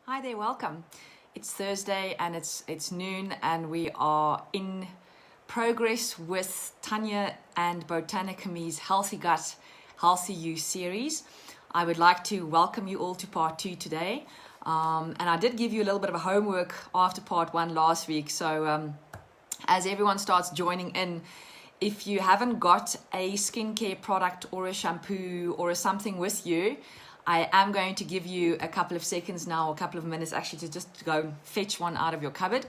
Hi there, welcome. It's Thursday and it's noon and we are in progress with Tanya and Botanicamy's Healthy Gut, Healthy You series. I would like to welcome you all to part 2 today. And I did give you a little bit of a homework after part 1 last week. So as everyone starts joining in, if you haven't got a skincare product or a shampoo or something with you, I am going to give you a couple of seconds now, a couple of minutes actually, to just go fetch one out of your cupboard.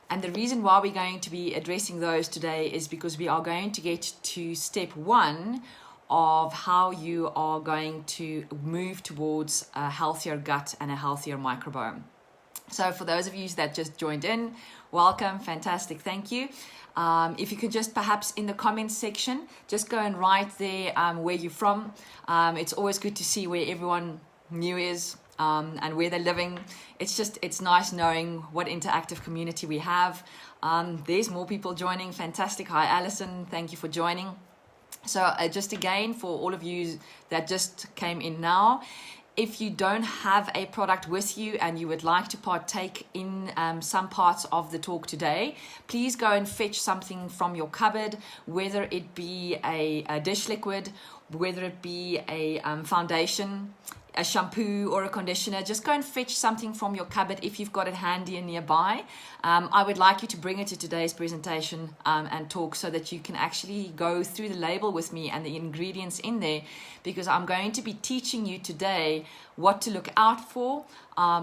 And the reason why we're going to be addressing those today is because we are going to get to step 1 of how you are going to move towards a healthier gut and a healthier microbiome. So for those of you that just joined in, welcome, fantastic, thank you. If you could just perhaps in the comments section, just go and write there where you're from. It's always good to see where everyone new is and where they're living. It's nice knowing what interactive community we have. There's more people joining, fantastic. Hi Alison, thank you for joining. So just again, for all of you that just came in now, if you don't have a product with you and you would like to partake in some parts of the talk today, please go and fetch something from your cupboard, whether it be a dish liquid, whether it be a foundation, a shampoo or a conditioner. Just go and fetch something from your cupboard if you've got it handy and nearby. I would like you to bring it to today's presentation and talk so that you can actually go through the label with me and the ingredients in there, because I'm going to be teaching you today what to look out for,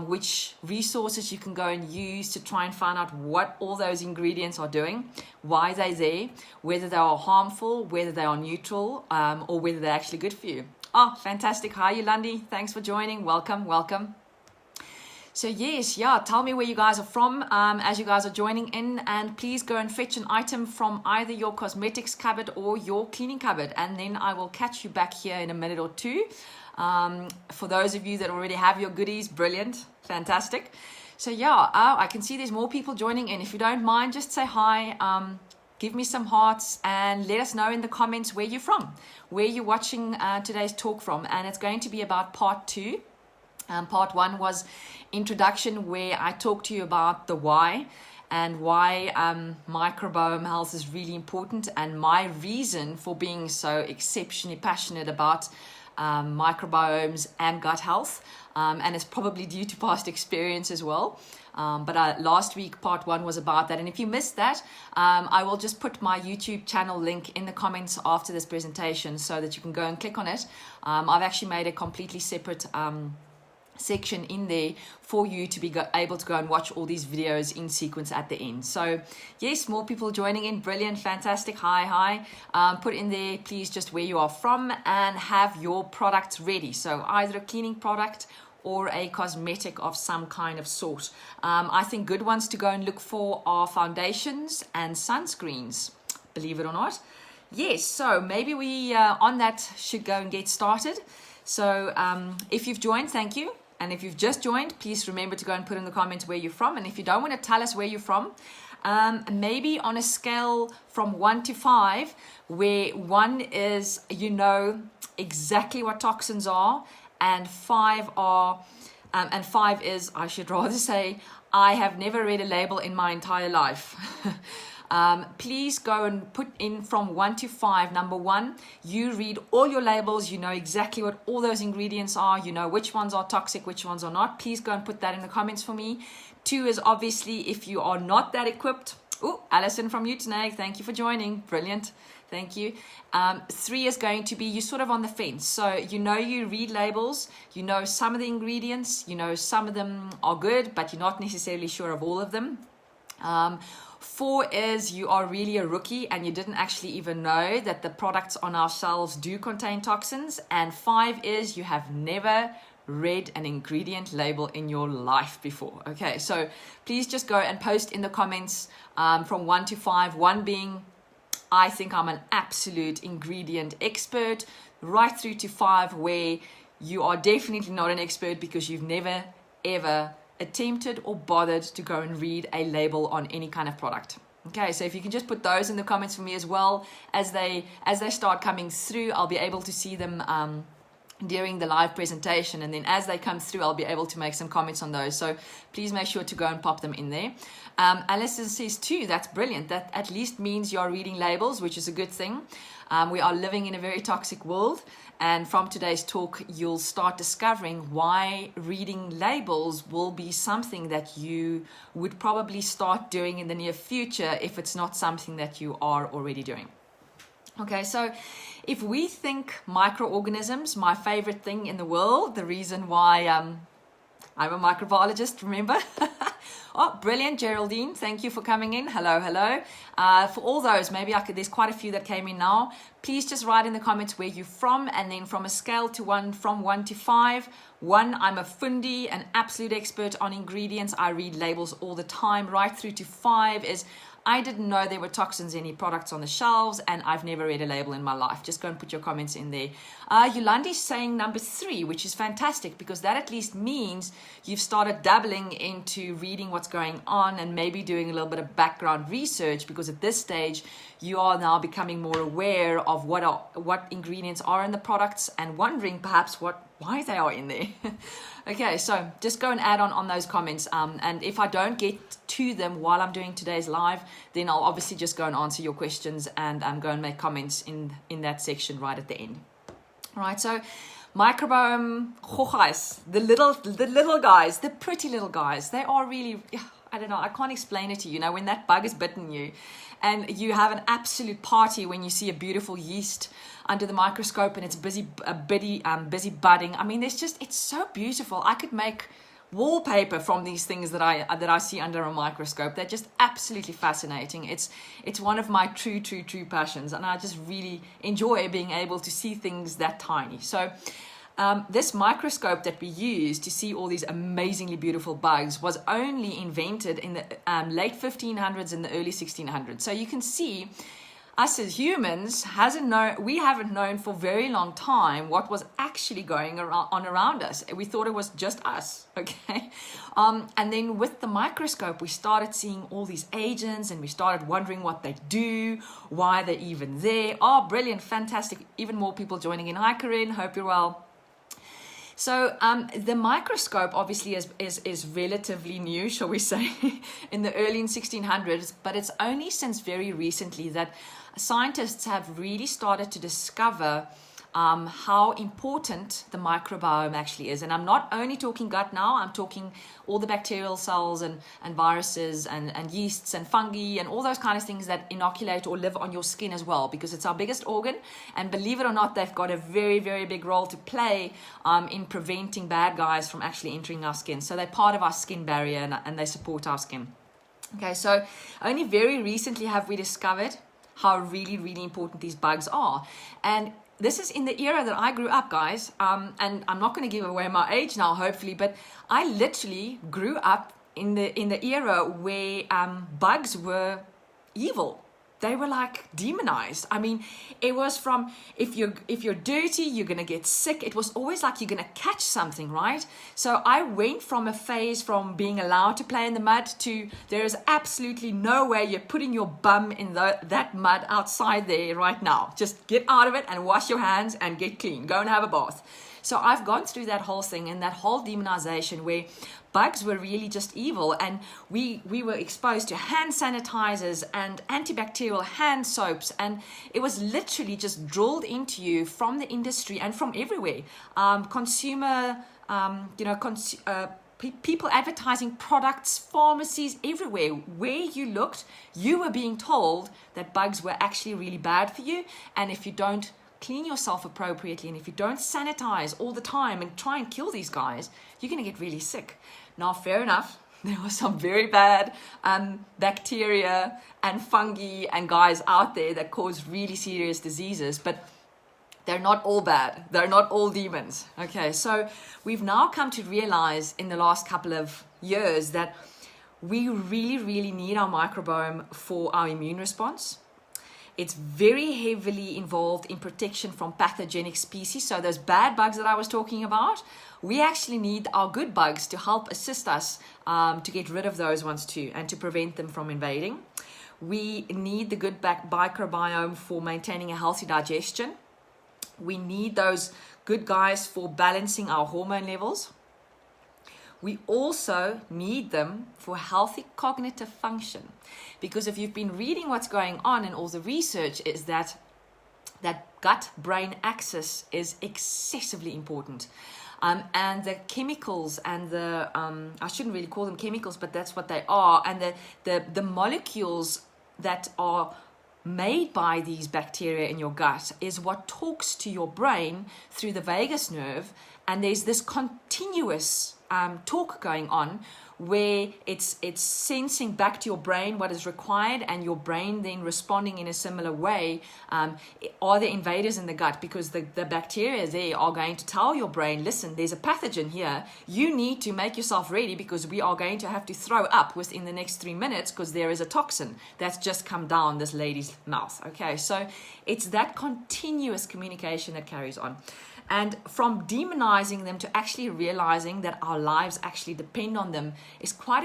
which resources you can go and use to try and find out what all those ingredients are doing, why they're there, whether they are harmful, whether they are neutral, or whether they're actually good for you. Oh, fantastic. Hi, Yolandi. Thanks for joining. Welcome, welcome. So yes, tell me where you guys are from as you guys are joining in, and please go and fetch an item from either your cosmetics cupboard or your cleaning cupboard, and then I will catch you back here in a minute or two. For those of you that already have your goodies, brilliant, fantastic. So I can see there's more people joining in. If you don't mind, just say hi. Give me some hearts and let us know in the comments where you're from, where you're watching today's talk from. And it's going to be about part 2. Part 1 was introduction, where I talked to you about the why and why microbiome health is really important, and my reason for being so exceptionally passionate about microbiomes and gut health. And it's probably due to past experience as well. But last week, part 1 was about that. And if you missed that, I will just put my YouTube channel link in the comments after this presentation so that you can go and click on it. I've actually made a completely separate section in there for you to be able to go and watch all these videos in sequence at the end. So yes, more people joining in, brilliant, fantastic. Hi. Put in there please just where you are from and have your products ready, so either a cleaning product or a cosmetic of some kind of sort. I think good ones to go and look for are foundations and sunscreens, believe it or not. Yes, so maybe we on that should go and get started. So if you've joined, thank you. And if you've just joined, please remember to go and put in the comments where you're from. And if you don't want to tell us where you're from, maybe on a scale from 1 to 5, where 1 is you know exactly what toxins are, and 5 is, I should rather say, I have never read a label in my entire life. Please go and put in from 1 to 5. Number 1, you read all your labels, you know exactly what all those ingredients are, you know which ones are toxic, which ones are not. Please go and put that in the comments for me. 2 is obviously if you are not that equipped. Oh, Alison from Utenag, thank you for joining, brilliant, thank you. 3 is going to be you sort of on the fence, so you know you read labels, you know some of the ingredients, you know some of them are good, but you're not necessarily sure of all of them. 4 is you are really a rookie and you didn't actually even know that the products on our shelves do contain toxins. And 5 is you have never read an ingredient label in your life before. Okay, so please just go and post in the comments from 1 to 5, 1 being I think I'm an absolute ingredient expert, right through to 5 where you are definitely not an expert because you've never ever attempted or bothered to go and read a label on any kind of product. Okay, so if you can just put those in the comments for me as well, as they start coming through, I'll be able to see them during the live presentation, and then as they come through I'll be able to make some comments on those, so please make sure to go and pop them in there. Alison says too, that's brilliant, that at least means you're reading labels, which is a good thing. We are living in a very toxic world, and from today's talk you'll start discovering why reading labels will be something that you would probably start doing in the near future if it's not something that you are already doing. Okay, so if we think microorganisms, my favorite thing in the world, the reason why I'm a microbiologist, remember? Oh, brilliant, Geraldine. Thank you for coming in. Hello, hello. For all those, maybe there's quite a few that came in now. Please just write in the comments where you're from, and then from a scale to 1, from 1 to 5. 1, I'm a fundi, an absolute expert on ingredients. I read labels all the time. Right through to 5 is I didn't know there were toxins in any products on the shelves, and I've never read a label in my life. Just go and put your comments in there. Yolandi's saying number 3, which is fantastic, because that at least means you've started dabbling into reading what's going on and maybe doing a little bit of background research, because at this stage you are now becoming more aware of what ingredients are in the products and wondering perhaps why they are in there. Okay, so just go and add on those comments, and if I don't get to them while I'm doing today's live, then I'll obviously just go and answer your questions and go and make comments in that section right at the end. All right, so microbiome, guys, the little guys, the pretty little guys, they are really, I don't know, I can't explain it to you. You know, when that bug has bitten you and you have an absolute party when you see a beautiful yeast under the microscope and it's busy budding. I mean, it's so beautiful. I could make wallpaper from these things that I see under a microscope. They're just absolutely fascinating. It's one of my true passions, and I just really enjoy being able to see things that tiny. So this microscope that we use to see all these amazingly beautiful bugs was only invented in the late 1500s and the early 1600s. So you can see us as humans we haven't known for a very long time what was actually going on around us. We thought it was just us, okay? And then with the microscope, we started seeing all these agents, and we started wondering what they do, why they're even there. Oh, brilliant, fantastic. Even more people joining in. Hi, Corinne, hope you're well. So the microscope obviously is relatively new, shall we say, in the early 1600s, but it's only since very recently that scientists have really started to discover how important the microbiome actually is. And I'm not only talking gut now, I'm talking all the bacterial cells and viruses and yeasts and fungi and all those kind of things that inoculate or live on your skin as well, because it's our biggest organ. And believe it or not, they've got a very, very big role to play in preventing bad guys from actually entering our skin. So they're part of our skin barrier, and they support our skin. Okay, so only very recently have we discovered how really, really important these bugs are. And this is in the era that I grew up, guys. And I'm not going to give away my age now, hopefully, but I literally grew up in the era where bugs were evil. They were like demonized. I mean, it was from if you're dirty, you're gonna get sick. It was always like you're gonna catch something, right? So I went from a phase from being allowed to play in the mud to there is absolutely no way you're putting your bum in that mud outside there right now. Just get out of it and wash your hands and get clean. Go and have a bath. So I've gone through that whole thing and that whole demonization where bugs were really just evil, and we were exposed to hand sanitizers and antibacterial hand soaps, and it was literally just drilled into you from the industry and from everywhere. People advertising products, pharmacies, everywhere. Where you looked, you were being told that bugs were actually really bad for you, and if you don't clean yourself appropriately, and if you don't sanitize all the time and try and kill these guys, you're going to get really sick. Now, fair enough, there are some very bad bacteria and fungi and guys out there that cause really serious diseases, but they're not all bad. They're not all demons. Okay, so we've now come to realize in the last couple of years that we really, really need our microbiome for our immune response. It's very heavily involved in protection from pathogenic species. So those bad bugs that I was talking about, we actually need our good bugs to help assist us to get rid of those ones too, and to prevent them from invading. We need the good microbiome for maintaining a healthy digestion. We need those good guys for balancing our hormone levels. We also need them for healthy cognitive function, because if you've been reading what's going on in all the research, is that gut-brain axis is excessively important. And the chemicals and the, I shouldn't really call them chemicals, but that's what they are, and the molecules that are made by these bacteria in your gut is what talks to your brain through the vagus nerve, and there's this continuous talk going on where it's sensing back to your brain what is required, and your brain then responding in a similar way. Are there invaders in the gut? Because the bacteria there are going to tell your brain, listen, there's a pathogen here. You need to make yourself ready, because we are going to have to throw up within the next 3 minutes, because there is a toxin that's just come down this lady's mouth. Okay, so it's that continuous communication that carries on. And from demonizing them to actually realizing that our lives actually depend on them is quite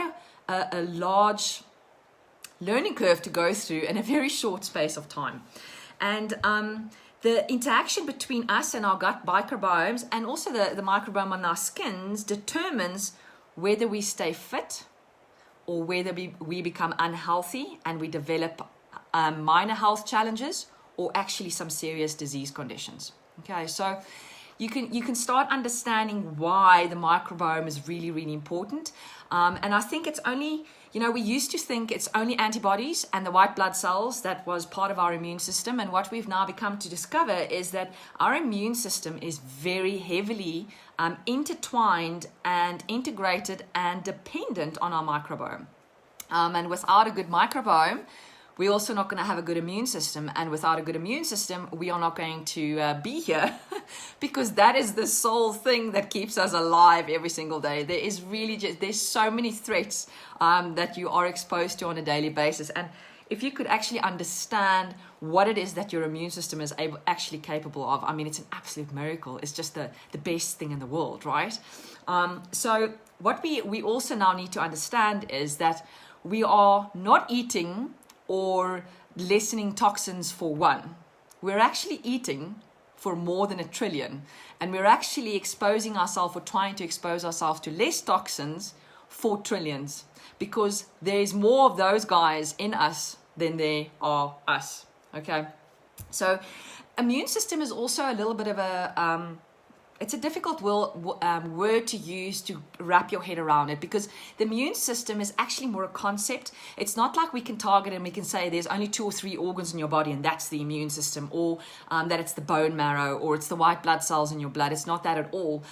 a large learning curve to go through in a very short space of time. And the interaction between us and our gut microbiomes, and also the microbiome on our skins, determines whether we stay fit or whether we become unhealthy and we develop minor health challenges or actually some serious disease conditions. Okay, so you can start understanding why the microbiome is really, really important. And I think it's only, we used to think it's only antibodies and the white blood cells that was part of our immune system. And what we've now become to discover is that our immune system is very heavily intertwined and integrated and dependent on our microbiome. And without a good microbiome, we're also not going to have a good immune system. And without a good immune system, we are not going to be here because that is the sole thing that keeps us alive every single day. There is really there's so many threats that you are exposed to on a daily basis. And if you could actually understand what it is that your immune system is actually capable of, I mean, it's an absolute miracle. It's just the best thing in the world, right? So what we also now need to understand is that we are not eating or lessening toxins for one. We're actually eating for more than 1 trillion, and we're actually exposing ourselves or trying to expose ourselves to less toxins for trillions, because there is more of those guys in us than there are us. Okay, so immune system is also a little bit of a it's a difficult word to use to wrap your head around it, because the immune system is actually more a concept. It's not like we can target and we can say there's only 2 or 3 organs in your body and that's the immune system, or that it's the bone marrow or it's the white blood cells in your blood. It's not that at all.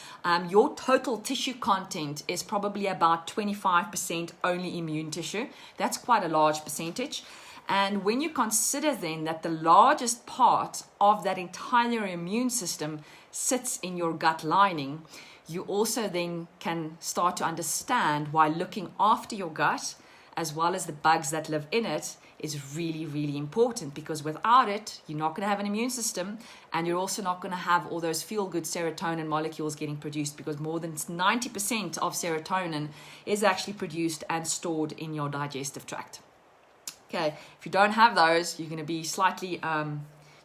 Your total tissue content is probably about 25% only immune tissue. That's quite a large percentage. And when you consider then that the largest part of that entire immune system sits in your gut lining, you also then can start to understand why looking after your gut, as well as the bugs that live in it, is really, really important. Because without it, you're not going to have an immune system, and you're also not going to have all those feel-good serotonin molecules getting produced, because more than 90% of serotonin is actually produced and stored in your digestive tract. Okay, if you don't have those, you're going to be slightly,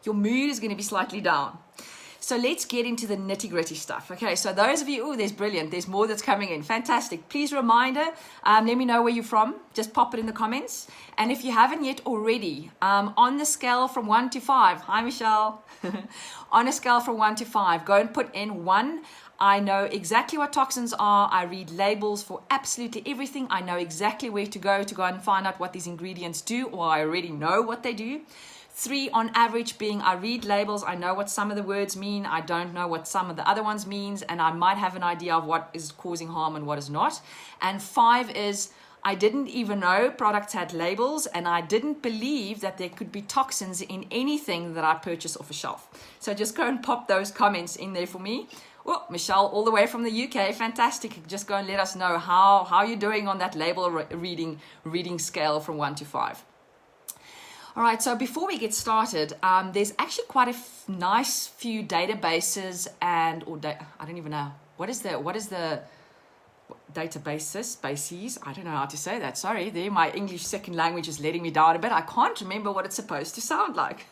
your mood is going to be slightly down. So let's get into the nitty-gritty stuff. Okay, so those of you, there's brilliant. There's more that's coming in. Fantastic. Please, reminder, let me know where you're from. Just pop it in the comments. And if you haven't yet already, on the scale from 1 to 5, hi, Michelle. On a scale from 1 to 5, go and put in 1. I know exactly what toxins are. I read labels for absolutely everything. I know exactly where to go and find out what these ingredients do, or I already know what they do. 3 on average being I read labels, I know what some of the words mean, I don't know what some of the other ones means, and I might have an idea of what is causing harm and what is not. And 5 is I didn't even know products had labels, and I didn't believe that there could be toxins in anything that I purchase off a shelf. So just go and pop those comments in there for me. Well, Michelle, all the way from the UK, fantastic. Just go and let us know how you're doing on that label reading scale from 1 to 5. All right, so before we get started, there's actually quite a nice few databases I don't even know. What is the bases? I don't know how to say that. Sorry, there my English second language is letting me down a bit. I can't remember what it's supposed to sound like.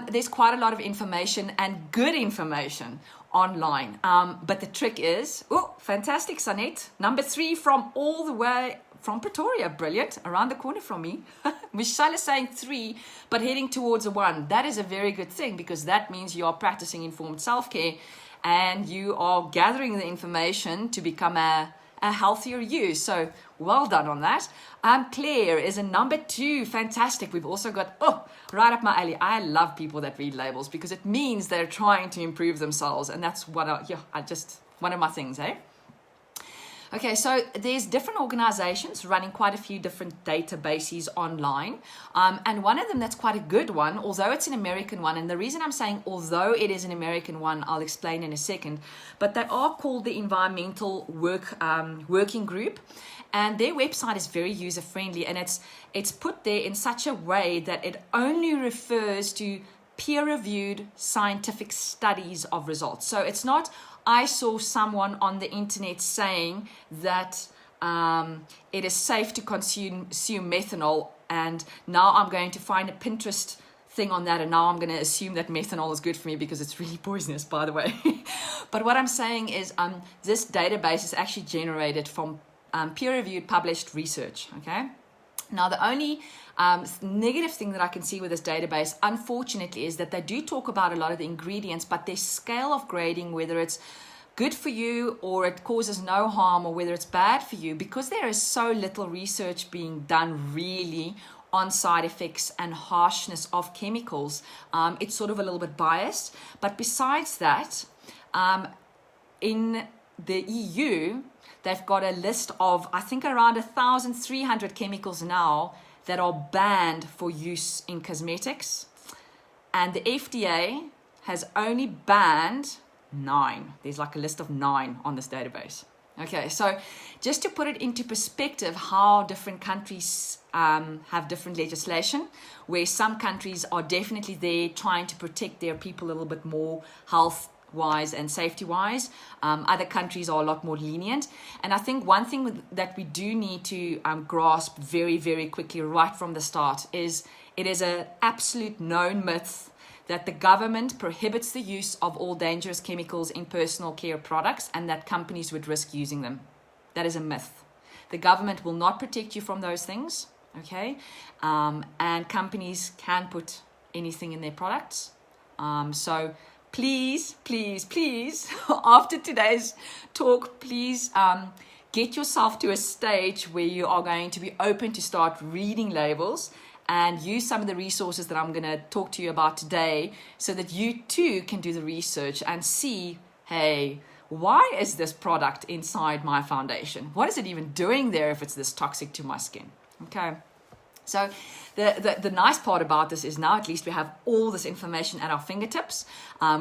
There's quite a lot of information and good information online. But the trick is, oh, fantastic, Sanette. Number 3 from all the way from Pretoria. Brilliant. Around the corner from me. Michelle is saying 3, but heading towards a 1. That is a very good thing, because that means you are practicing informed self-care and you are gathering the information to become a healthier you. So well done on that. Claire is a number 2. Fantastic. We've also got, oh, right up my alley. I love people that read labels, because it means they're trying to improve themselves. And that's what one of my things, eh? Okay, so there's different organizations running quite a few different databases online. And one of them that's quite a good one, although it's an American one, and the reason I'm saying although it is an American one, I'll explain in a second, but they are called the Environmental Working Group. And their website is very user-friendly, and it's put there in such a way that it only refers to peer-reviewed scientific studies of results. So it's not, I saw someone on the internet saying that it is safe to consume methanol, and now I'm going to find a Pinterest thing on that, and now I'm going to assume that methanol is good for me because it's really poisonous, by the way. But what I'm saying is this database is actually generated from peer-reviewed published research. Okay, now the only negative thing that I can see with this database, unfortunately, is that they do talk about a lot of the ingredients, but their scale of grading, whether it's good for you or it causes no harm, or whether it's bad for you, because there is so little research being done really on side effects and harshness of chemicals, it's sort of a little bit biased. But besides that, in the EU, they've got a list of, I think, around 1,300 chemicals now that are banned for use in cosmetics. And the FDA has only banned 9. There's like a list of 9 on this database. Okay, so just to put it into perspective, how different countries have different legislation, where some countries are definitely there trying to protect their people a little bit more health-wise and safety-wise. Other countries are a lot more lenient. And I think one thing that we do need to grasp very, very quickly right from the start is it is an absolute known myth that the government prohibits the use of all dangerous chemicals in personal care products and that companies would risk using them. That is a myth. The government will not protect you from those things, okay? And companies can put anything in their products. So please, please, please, after today's talk, please get yourself to a stage where you are going to be open to start reading labels and use some of the resources that I'm going to talk to you about today, so that you too can do the research and see, hey, why is this product inside my foundation? What is it even doing there if it's this toxic to my skin? Okay. So the nice part about this is now at least we have all this information at our fingertips.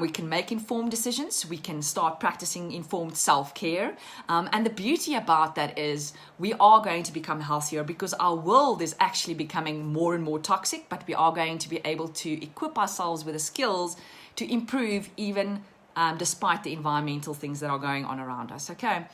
We can make informed decisions. We can start practicing informed self-care. And the beauty about that is we are going to become healthier, because our world is actually becoming more and more toxic, but we are going to be able to equip ourselves with the skills to improve even despite the environmental things that are going on around us. Okay.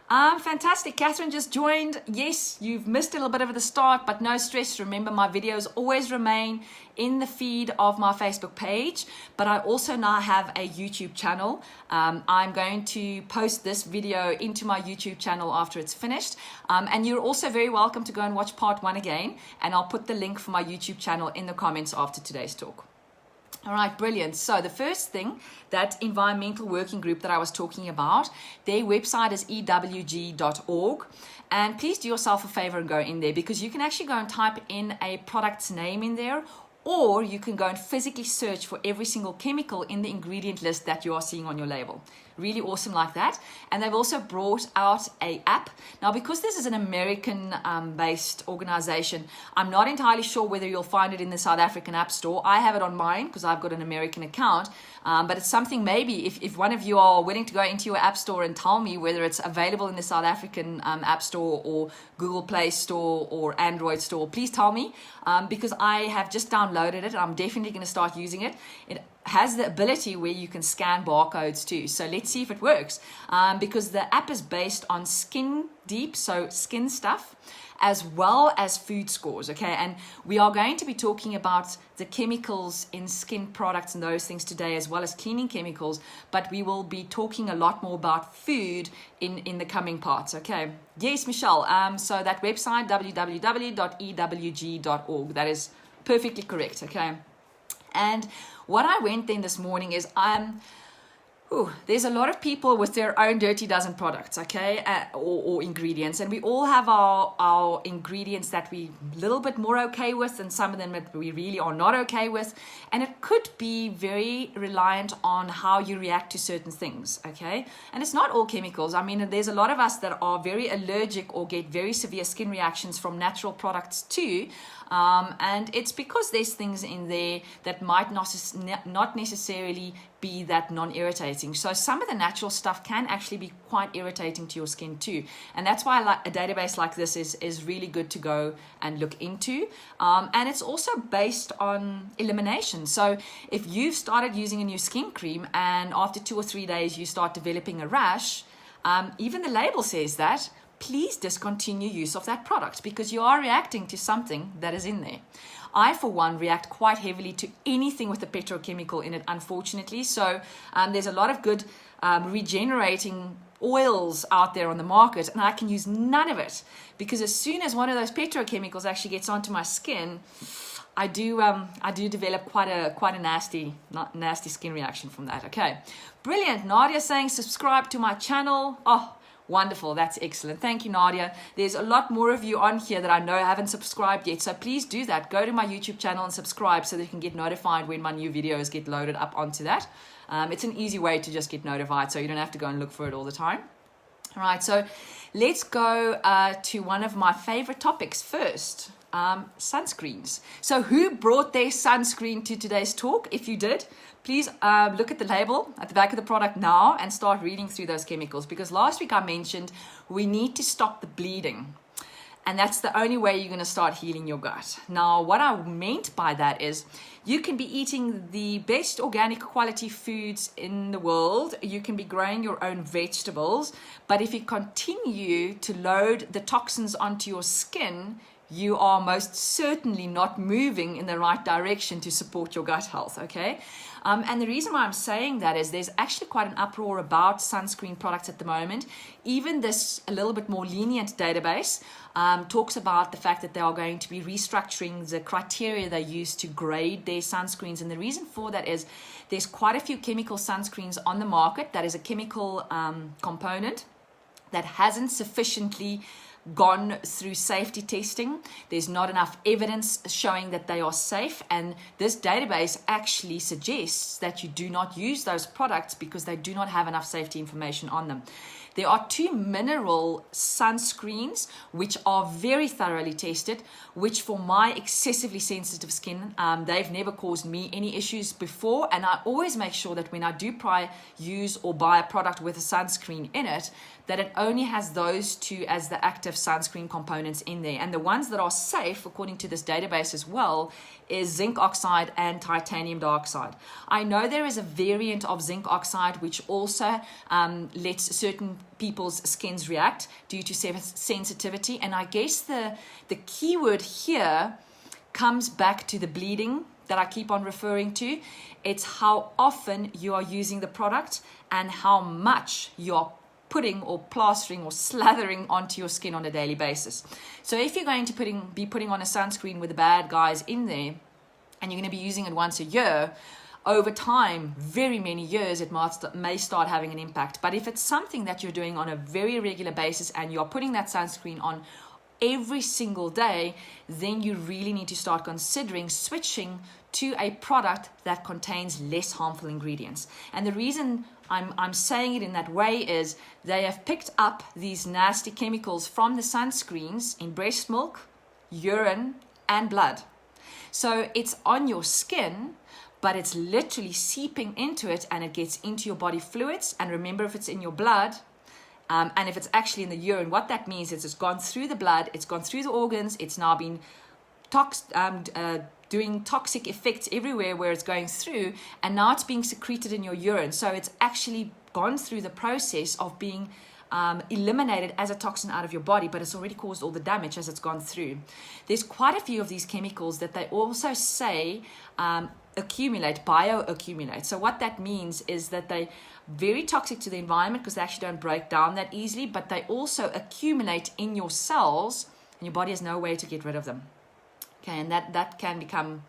Fantastic. Catherine just joined. Yes, you've missed a little bit of the start, but no stress. Remember, my videos always remain in the feed of my Facebook page, but I also now have a YouTube channel. I'm going to post this video into my YouTube channel after it's finished. And you're also very welcome to go and watch part 1 again, and I'll put the link for my YouTube channel in the comments after today's talk. All right, brilliant. So the first thing, that environmental working group that I was talking about, their website is ewg.org. And please do yourself a favor and go in there, because you can actually go and type in a product's name in there, or you can go and physically search for every single chemical in the ingredient list that you are seeing on your label. Really awesome like that. And they've also brought out an app. Now, because this is an American-based organization, I'm not entirely sure whether you'll find it in the South African App Store. I have it on mine because I've got an American account. But it's something maybe if one of you are willing to go into your App Store and tell me whether it's available in the South African App Store or Google Play Store or Android Store, please tell me, because I have just downloaded it and I'm definitely going to start using it. has the ability where you can scan barcodes too. So let's see if it works, because the app is based on Skin Deep, so skin stuff, as well as food scores, okay? And we are going to be talking about the chemicals in skin products and those things today, as well as cleaning chemicals, but we will be talking a lot more about food in the coming parts, okay? Yes, Michelle, so that website, www.ewg.org, that is perfectly correct, okay? And what I went then this morning is there's a lot of people with their own Dirty Dozen products, okay, or ingredients, and we all have our ingredients that we a little bit more okay with, and some of them that we really are not okay with, and it could be very reliant on how you react to certain things, okay? And it's not all chemicals. I mean, there's a lot of us that are very allergic or get very severe skin reactions from natural products too, and it's because there's things in there that might not necessarily be that non-irritating. So some of the natural stuff can actually be quite irritating to your skin too. And that's why a database like this is really good to go and look into. And it's also based on elimination. So if you've started using a new skin cream and after 2 or 3 days you start developing a rash, even the label says that, please discontinue use of that product because you are reacting to something that is in there. I, for one, react quite heavily to anything with a petrochemical in it, unfortunately. So there's a lot of good regenerating oils out there on the market, and I can use none of it because as soon as one of those petrochemicals actually gets onto my skin, I do develop quite a nasty skin reaction from that. Okay, brilliant. Nadia saying subscribe to my channel. Oh, wonderful. That's excellent. Thank you, Nadia. There's a lot more of you on here that I know haven't subscribed yet. So please do that. Go to my YouTube channel and subscribe so that you can get notified when my new videos get loaded up onto that. It's an easy way to just get notified so you don't have to go and look for it all the time. All right, so let's go to one of my favorite topics first. Sunscreens. So who brought their sunscreen to today's talk? If you did, please look at the label at the back of the product now and start reading through those chemicals, because last week I mentioned we need to stop the bleeding, and that's the only way you're going to start healing your gut. Now, what I meant by that is you can be eating the best organic quality foods in the world, you can be growing your own vegetables, but if you continue to load the toxins onto your skin, you are most certainly not moving in the right direction to support your gut health, okay? And the reason why I'm saying that is there's actually quite an uproar about sunscreen products at the moment. Even this a little bit more lenient database talks about the fact that they are going to be restructuring the criteria they use to grade their sunscreens. And the reason for that is there's quite a few chemical sunscreens on the market that is a chemical component that hasn't sufficiently gone through safety testing. There's not enough evidence showing that they are safe, and this database actually suggests that you do not use those products because they do not have enough safety information on them. There are 2 mineral sunscreens which are very thoroughly tested, which for my excessively sensitive skin, they've never caused me any issues before, and I always make sure that when I do use or buy a product with a sunscreen in it, that it only has those 2 as the active sunscreen components in there. And the ones that are safe, according to this database as well, is zinc oxide and titanium dioxide. I know there is a variant of zinc oxide which also lets certain people's skins react due to sensitivity. And I guess the keyword here comes back to the bleeding that I keep on referring to. It's how often you are using the product and how much you're putting or plastering or slathering onto your skin on a daily basis. So if you're going to be putting on a sunscreen with the bad guys in there, and you're going to be using it once a year, over time, very many years, it may start having an impact. But if it's something that you're doing on a very regular basis and you're putting that sunscreen on every single day, then you really need to start considering switching to a product that contains less harmful ingredients. And the reason I'm saying it in that way is they have picked up these nasty chemicals from the sunscreens in breast milk, urine, and blood. So it's on your skin, but it's literally seeping into it, and it gets into your body fluids. And remember, if it's in your blood, and if it's actually in the urine, what that means is it's gone through the blood, it's gone through the organs, it's now been doing toxic effects everywhere where it's going through, and now it's being secreted in your urine. So it's actually gone through the process of being eliminated as a toxin out of your body, but it's already caused all the damage as it's gone through. There's quite a few of these chemicals that they also say bioaccumulate. So what that means is that they very toxic to the environment because they actually don't break down that easily, but they also accumulate in your cells and your body has no way to get rid of them. Okay, and that can become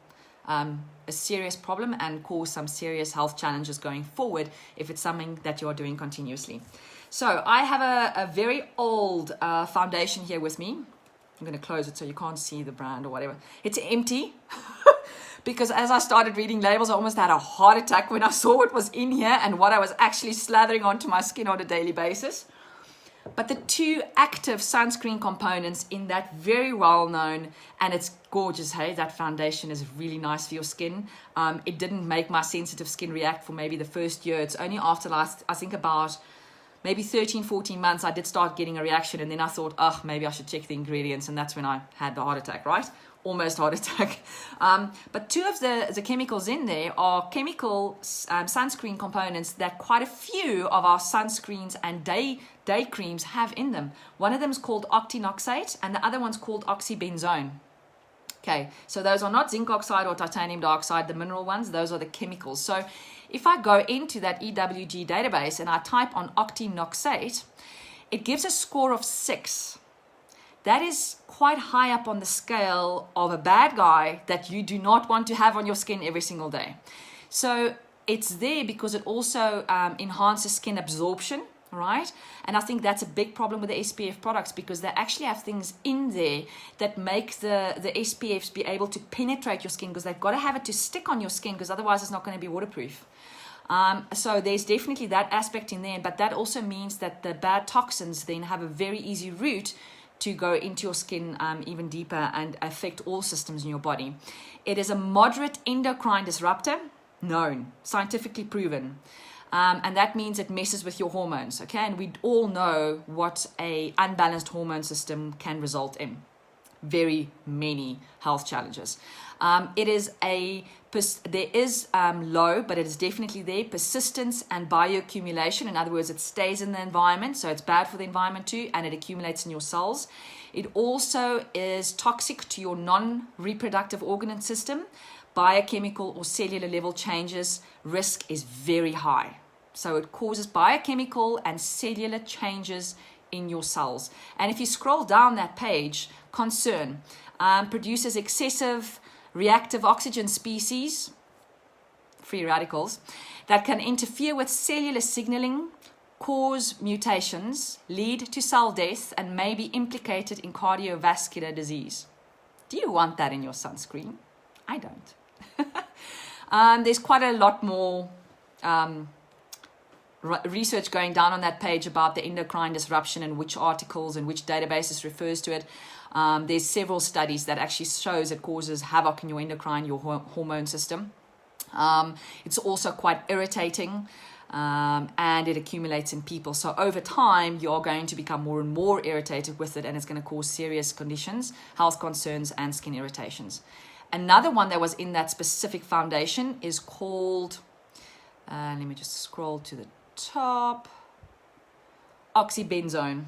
a serious problem and cause some serious health challenges going forward if it's something that you're doing continuously. So I have a very old foundation here with me. I'm going to close it so you can't see the brand or whatever. It's empty. Because as I started reading labels, I almost had a heart attack when I saw what was in here and what I was actually slathering onto my skin on a daily basis. But the two active sunscreen components in that very well known, and it's gorgeous, hey, that foundation is really nice for your skin. It didn't make my sensitive skin react for maybe the first year. It's only after I think about maybe 13, 14 months, I did start getting a reaction. And then I thought, maybe I should check the ingredients. And that's when I had the heart attack, right? Almost heart attack. But two of the chemicals in there are chemical sunscreen components that quite a few of our sunscreens and day creams have in them. One of them is called octinoxate and the other one's called oxybenzone. Okay, so those are not zinc oxide or titanium dioxide, the mineral ones. Those are the chemicals. So if I go into that EWG database and I type on octinoxate, it gives a score of 6. That is quite high up on the scale of a bad guy that you do not want to have on your skin every single day. So it's there because it also enhances skin absorption, right? And I think that's a big problem with the SPF products because they actually have things in there that make the SPFs be able to penetrate your skin because they've got to have it to stick on your skin because otherwise it's not going to be waterproof. So there's definitely that aspect in there, but that also means that the bad toxins then have a very easy route to go into your skin even deeper and affect all systems in your body. It is a moderate endocrine disruptor, known, scientifically proven. And that means it messes with your hormones, okay? And we all know what an unbalanced hormone system can result in. Very many health challenges. There is low, but it is definitely there, persistence and bioaccumulation. In other words, it stays in the environment, so it's bad for the environment too, and it accumulates in your cells. It also is toxic to your non-reproductive organ system. Biochemical or cellular level changes, risk is very high. So it causes biochemical and cellular changes in your cells. And if you scroll down that page, concern produces excessive reactive oxygen species, free radicals, that can interfere with cellular signaling, cause mutations, lead to cell death, and may be implicated in cardiovascular disease. Do you want that in your sunscreen? I don't. There's quite a lot more research going down on that page about the endocrine disruption and which articles and which databases refers to it. There's several studies that actually shows it causes havoc in your endocrine, your hormone system. It's also quite irritating and it accumulates in people. So over time, you're going to become more and more irritated with it and it's going to cause serious conditions, health concerns, and skin irritations. Another one that was in that specific foundation is called, let me just scroll to the top, oxybenzone.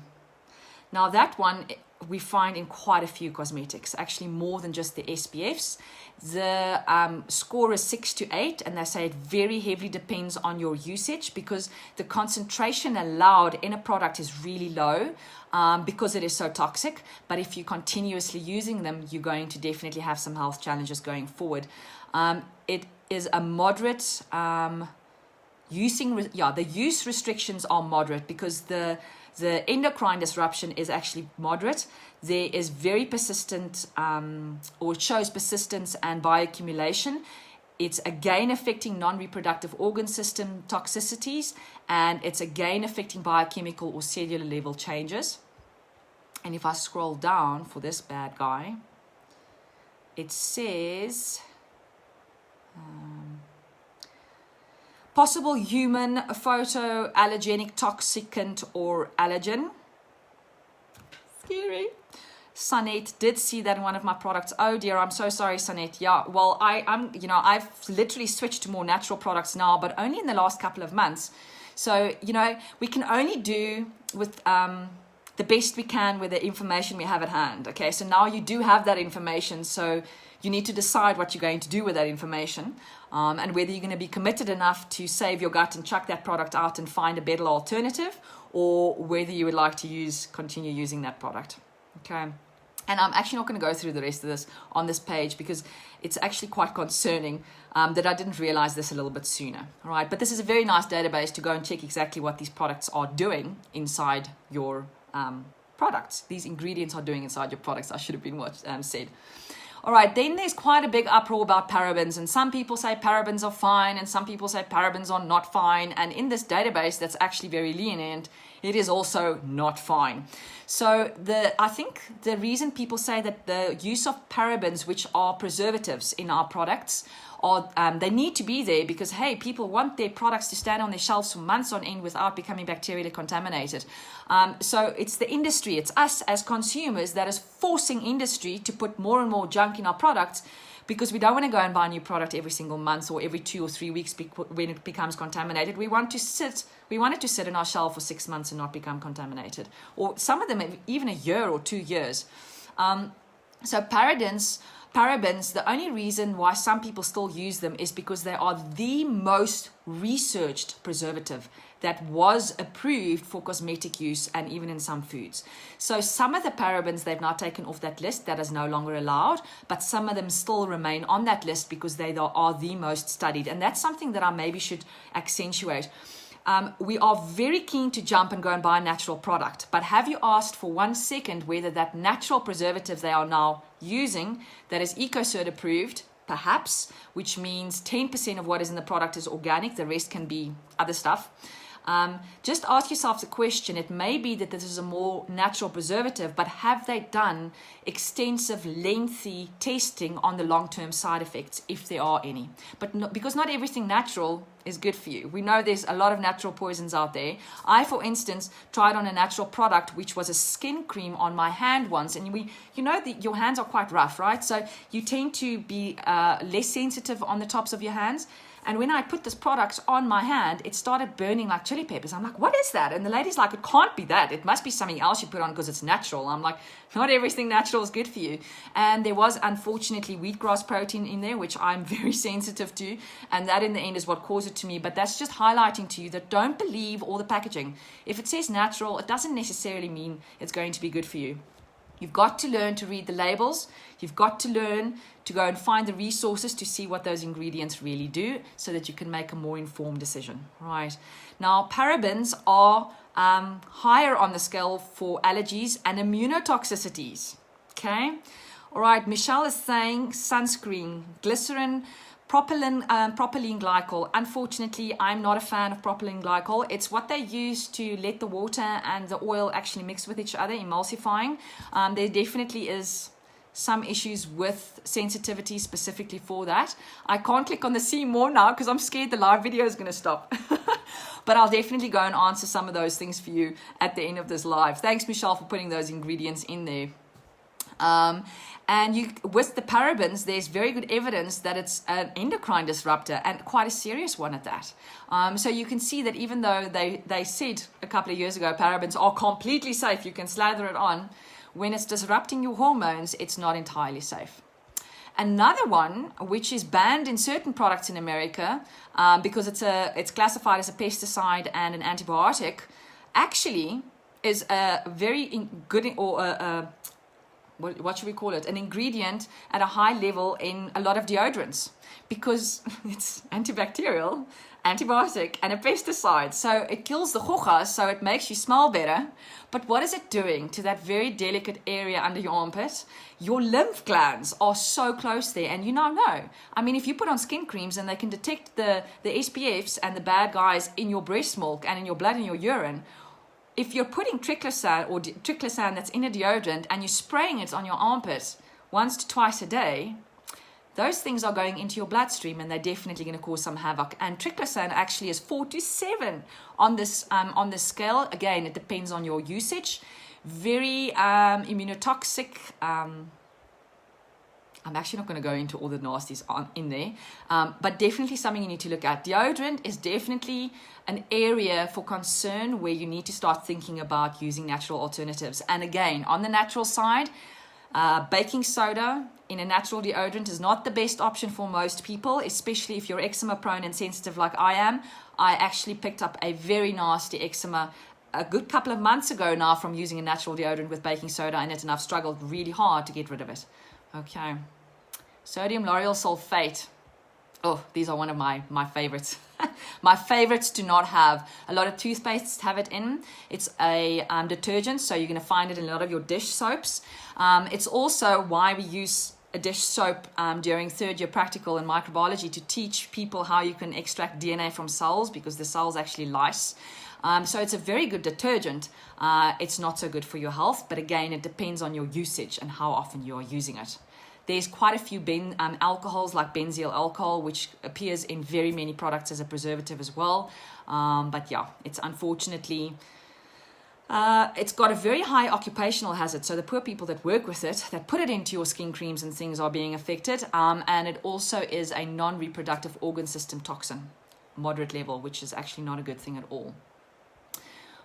Now that one we find in quite a few cosmetics, actually more than just the SPFs. The score is 6 to 8, and they say it very heavily depends on your usage because the concentration allowed in a product is really low because it is so toxic. But if you're continuously using them, you're going to definitely have some health challenges going forward. It is a moderate the use restrictions are moderate because the endocrine disruption is actually moderate. There is very persistent, or it shows persistence and bioaccumulation. It's again affecting non-reproductive organ system toxicities, and it's again affecting biochemical or cellular level changes. And if I scroll down for this bad guy, it says possible human photoallergenic toxicant or allergen. Scary. Sanette did see that in one of my products. Oh dear, I'm so sorry, Sanette. Yeah, well, I've literally switched to more natural products now, but only in the last couple of months. So, we can only do with the best we can with the information we have at hand. Okay, so now you do have that information, so you need to decide what you're going to do with that information, and whether you're going to be committed enough to save your gut and chuck that product out and find a better alternative, or whether you would like to continue using that product. Okay. And I'm actually not going to go through the rest of this on this page because it's actually quite concerning that I didn't realize this a little bit sooner. All right, but this is a very nice database to go and check exactly what these products are doing inside your products. These ingredients are doing inside your products. I should have been said. All right, then there's quite a big uproar about parabens, and some people say parabens are fine, and some people say parabens are not fine. And in this database that's actually very lenient, it is also not fine. So I think the reason people say that the use of parabens, which are preservatives in our products, they need to be there because, hey, people want their products to stand on their shelves for months on end without becoming bacterially contaminated. So it's the industry, it's us as consumers that is forcing industry to put more and more junk in our products, because we don't want to go and buy a new product every single month or every 2 or 3 weeks when it becomes contaminated. We want it to sit on our shelf for 6 months and not become contaminated, or some of them even a year or 2 years. So parabens, the only reason why some people still use them is because they are the most researched preservative that was approved for cosmetic use and even in some foods. So some of the parabens they've now taken off that list, that is no longer allowed, but some of them still remain on that list because they are the most studied. And that's something that I maybe should accentuate. We are very keen to jump and go and buy a natural product, but have you asked for 1 second whether that natural preservative they are now using that is EcoCert approved, perhaps, which means 10% of what is in the product is organic, the rest can be other stuff. Just ask yourself the question, it may be that this is a more natural preservative, but have they done extensive, lengthy testing on the long-term side effects, if there are any? But because not everything natural is good for you. We know there's a lot of natural poisons out there. I, for instance, tried on a natural product, which was a skin cream on my hand once, and your hands are quite rough, right? So you tend to be less sensitive on the tops of your hands. And when I put this product on my hand, it started burning like chili peppers. I'm like, what is that? And the lady's like, it can't be that. It must be something else you put on because it's natural. I'm like, not everything natural is good for you. And there was, unfortunately, wheatgrass protein in there, which I'm very sensitive to. And that in the end is what caused it to me. But that's just highlighting to you that don't believe all the packaging. If it says natural, it doesn't necessarily mean it's going to be good for you. You've got to learn to read the labels. You've got to learn to go and find the resources to see what those ingredients really do so that you can make a more informed decision. Right. Now, parabens are higher on the scale for allergies and immunotoxicities. Okay. All right. Michelle is saying sunscreen, glycerin, propylene glycol. Unfortunately, I'm not a fan of propylene glycol. It's what they use to let the water and the oil actually mix with each other, emulsifying. There definitely is some issues with sensitivity specifically for that. I can't click on the see more now because I'm scared the live video is going to stop. But I'll definitely go and answer some of those things for you at the end of this live. Thanks, Michelle, for putting those ingredients in there. And with the parabens, there's very good evidence that it's an endocrine disruptor, and quite a serious one at that. So you can see that even though they said a couple of years ago parabens are completely safe, you can slather it on, when it's disrupting your hormones, it's not entirely safe. Another one, which is banned in certain products in America because it's classified as a pesticide and an antibiotic, actually is a very good, or what should we call it? An ingredient at a high level in a lot of deodorants because it's antibacterial, antibiotic, and a pesticide. So it kills the hojas, so it makes you smell better. But what is it doing to that very delicate area under your armpit? Your lymph glands are so close there, and you now know. I mean, if you put on skin creams and they can detect the SPFs and the bad guys in your breast milk and in your blood and your urine, if you're putting triclosan that's in a deodorant and you're spraying it on your armpit once to twice a day, those things are going into your bloodstream and they're definitely going to cause some havoc. And triclosan actually is 4 to 7 on this scale. Again, it depends on your usage. very immunotoxic. I'm actually not going to go into all the nasties in there, but definitely something you need to look at. Deodorant is definitely an area for concern where you need to start thinking about using natural alternatives. And again, on the natural side, baking soda in a natural deodorant is not the best option for most people, especially if you're eczema prone and sensitive like I am. I actually picked up a very nasty eczema a good couple of months ago now from using a natural deodorant with baking soda in it, and I've struggled really hard to get rid of it. Okay. Sodium lauryl sulfate. Oh, these are one of my favorites. My favorites do not have. A lot of toothpastes have it in. It's a detergent, so you're going to find it in a lot of your dish soaps. It's also why we use a dish soap during third year practical in microbiology to teach people how you can extract DNA from cells, because the cells actually lice. So it's a very good detergent. It's not so good for your health, but again, it depends on your usage and how often you are using it. There's quite a few alcohols like benzyl alcohol, which appears in very many products as a preservative as well. But yeah, it's unfortunately, it's got a very high occupational hazard. So the poor people that work with it, that put it into your skin creams and things, are being affected. And it also is a non-reproductive organ system toxin, moderate level, which is actually not a good thing at all.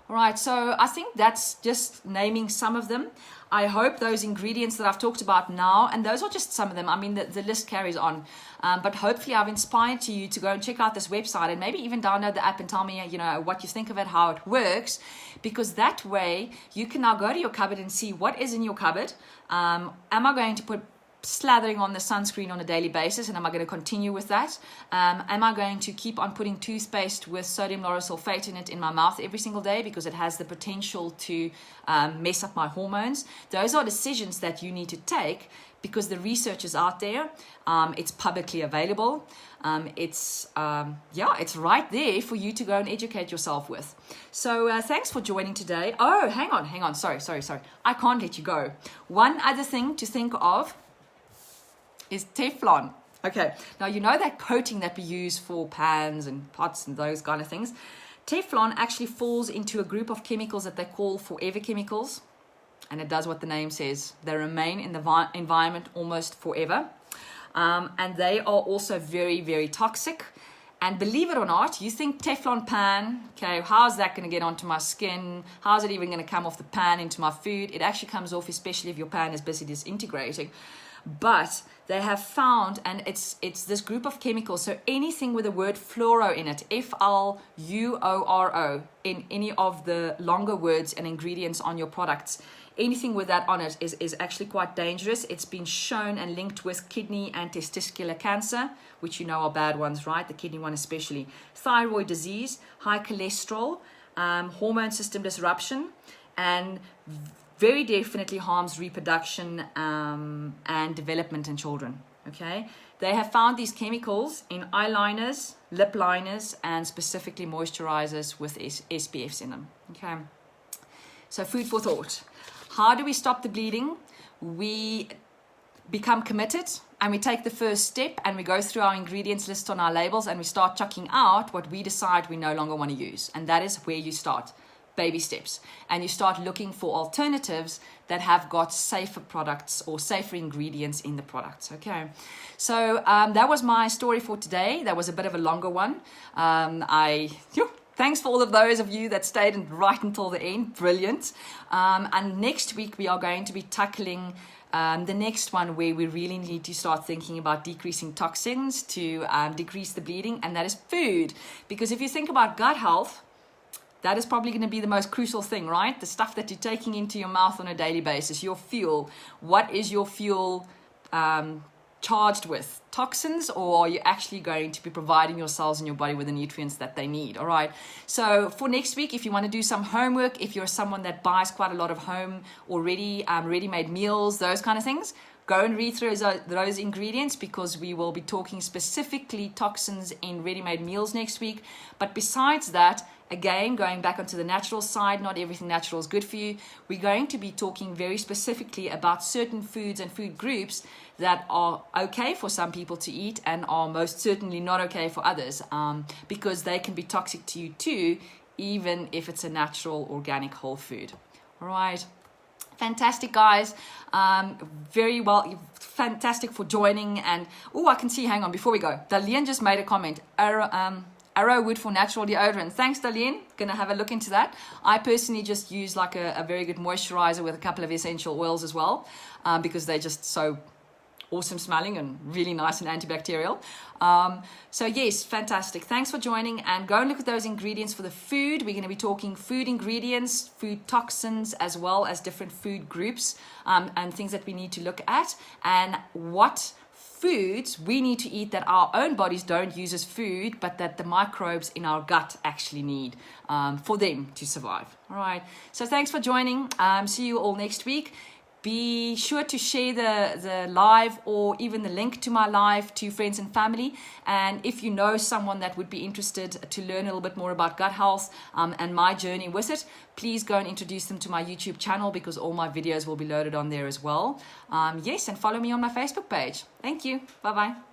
All right, so I think that's just naming some of them. I hope those ingredients that I've talked about now, and those are just some of them. I mean, the list carries on. But hopefully I've inspired you to go and check out this website and maybe even download the app and tell me, what you think of it, how it works. Because that way you can now go to your cupboard and see what is in your cupboard. Am I going to put slathering on the sunscreen on a daily basis, and am I going to continue with that? Am I going to keep on putting toothpaste with sodium lauryl sulfate in it in my mouth every single day because it has the potential to mess up my hormones? Those are decisions that you need to take because the research is out there. It's publicly available. It's right there for you to go and educate yourself with. So thanks for joining today. Oh, hang on. Sorry. I can't let you go. One other thing to think of is Teflon. Okay, now you know that coating that we use for pans and pots and those kind of things. Teflon actually falls into a group of chemicals that they call forever chemicals, and it does what the name says. They remain in the environment almost forever, and they are also very, very toxic. And believe it or not, you think Teflon pan, okay, how's that going to get onto my skin? How's it even going to come off the pan into my food? It actually comes off, especially if your pan is busy disintegrating. But they have found, and it's this group of chemicals, so anything with the word fluoro in it, F-L-U-O-R-O, in any of the longer words and ingredients on your products, anything with that on it is actually quite dangerous. It's been shown and linked with kidney and testicular cancer, which you know are bad ones, right? The kidney one especially. Thyroid disease, high cholesterol, hormone system disruption, and very definitely harms reproduction and development in children, okay? They have found these chemicals in eyeliners, lip liners, and specifically moisturizers with SPFs in them, okay? So food for thought. How do we stop the bleeding? We become committed and we take the first step and we go through our ingredients list on our labels and we start chucking out what we decide we no longer want to use. And that is where you start. Baby steps, and you start looking for alternatives that have got safer products or safer ingredients in the products. Okay, so that was my story for today. That was a bit of a longer one. Thanks for all of those of you that stayed right until the end. Brilliant. And next week we are going to be tackling the next one where we really need to start thinking about decreasing toxins to decrease the bleeding, and that is food. Because if you think about gut health, that is probably going to be the most crucial thing, right? The stuff that you're taking into your mouth on a daily basis, your fuel. What is your fuel charged with? Toxins, or are you actually going to be providing your cells and your body with the nutrients that they need? All right. So for next week, if you want to do some homework, if you're someone that buys quite a lot of home already, ready-made meals, those kind of things, go and read through those ingredients, because we will be talking specifically toxins in ready-made meals next week. But besides that, again, going back onto the natural side, not everything natural is good for you. We're going to be talking very specifically about certain foods and food groups that are okay for some people to eat and are most certainly not okay for others, because they can be toxic to you too, even if it's a natural, organic, whole food. All right. Fantastic, guys. Very well. Fantastic for joining. And oh, I can see, hang on, before we go, Darlene just made a comment. Arrowwood for natural deodorant. Thanks, Darlene. Gonna have a look into that. I personally just use like a very good moisturizer with a couple of essential oils as well, because they're just so awesome smelling and really nice and antibacterial. So yes, fantastic. Thanks for joining, and go and look at those ingredients for the food. We're going to be talking food ingredients, food toxins, as well as different food groups, and things that we need to look at, and what foods we need to eat that our own bodies don't use as food, but that the microbes in our gut actually need for them to survive. All right. So thanks for joining. See you all next week. Be sure to share the live or even the link to my live to friends and family. And if you know someone that would be interested to learn a little bit more about gut health and my journey with it, please go and introduce them to my YouTube channel, because all my videos will be loaded on there as well. Yes, and follow me on my Facebook page. Thank you. Bye-bye.